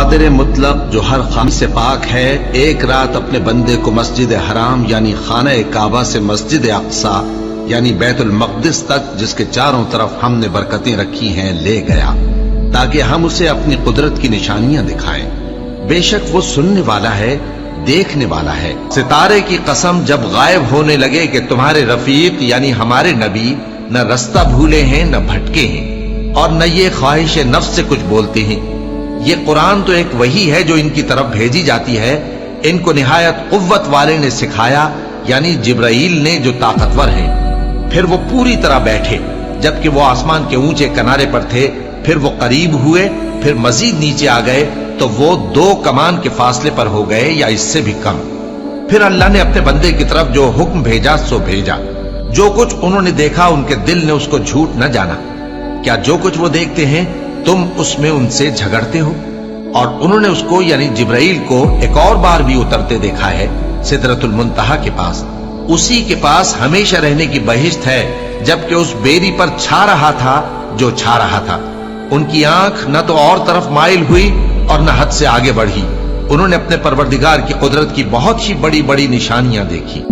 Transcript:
قادر مطلق جو ہر خامی سے پاک ہے، ایک رات اپنے بندے کو مسجد حرام یعنی خانہ کعبہ سے مسجد اقصی یعنی بیت المقدس تک، جس کے چاروں طرف ہم نے برکتیں رکھی ہیں، لے گیا تاکہ ہم اسے اپنی قدرت کی نشانیاں دکھائیں۔ بے شک وہ سننے والا ہے، دیکھنے والا ہے۔ ستارے کی قسم جب غائب ہونے لگے کہ تمہارے رفیق یعنی ہمارے نبی نہ رستہ بھولے ہیں نہ بھٹکے ہیں، اور نہ یہ خواہش نفس سے کچھ بولتے ہیں۔ یہ قرآن تو ایک وحی ہے جو ان کی طرف بھیجی جاتی ہے، ان کو نہایت قوت والے نے سکھایا یعنی جبرائیل نے جو طاقتور ہیں۔ پھر وہ پوری طرح بیٹھے جبکہ وہ آسمان کے اونچے کنارے پر تھے، پھر وہ قریب ہوئے، پھر مزید نیچے آ گئے تو وہ 2 کمان کے فاصلے پر ہو گئے یا اس سے بھی کم۔ پھر اللہ نے اپنے بندے کی طرف جو حکم بھیجا سو بھیجا۔ جو کچھ انہوں نے دیکھا ان کے دل نے اس کو جھوٹ نہ جانا۔ کیا جو کچھ وہ دیکھتے ہیں تم اس میں ان سے جھگڑتے ہو؟ اور انہوں نے اس کو یعنی جبرائیل کو ایک اور بار بھی اترتے دیکھا ہے سدرۃ المنتہا کے پاس۔ اسی کے پاس ہمیشہ رہنے کی بہشت ہے، جبکہ اس بیری پر چھا رہا تھا جو چھا رہا تھا۔ ان کی آنکھ نہ تو اور طرف مائل ہوئی اور نہ حد سے آگے بڑھی۔ انہوں نے اپنے پروردگار کی قدرت کی بہت ہی بڑی بڑی نشانیاں دیکھی۔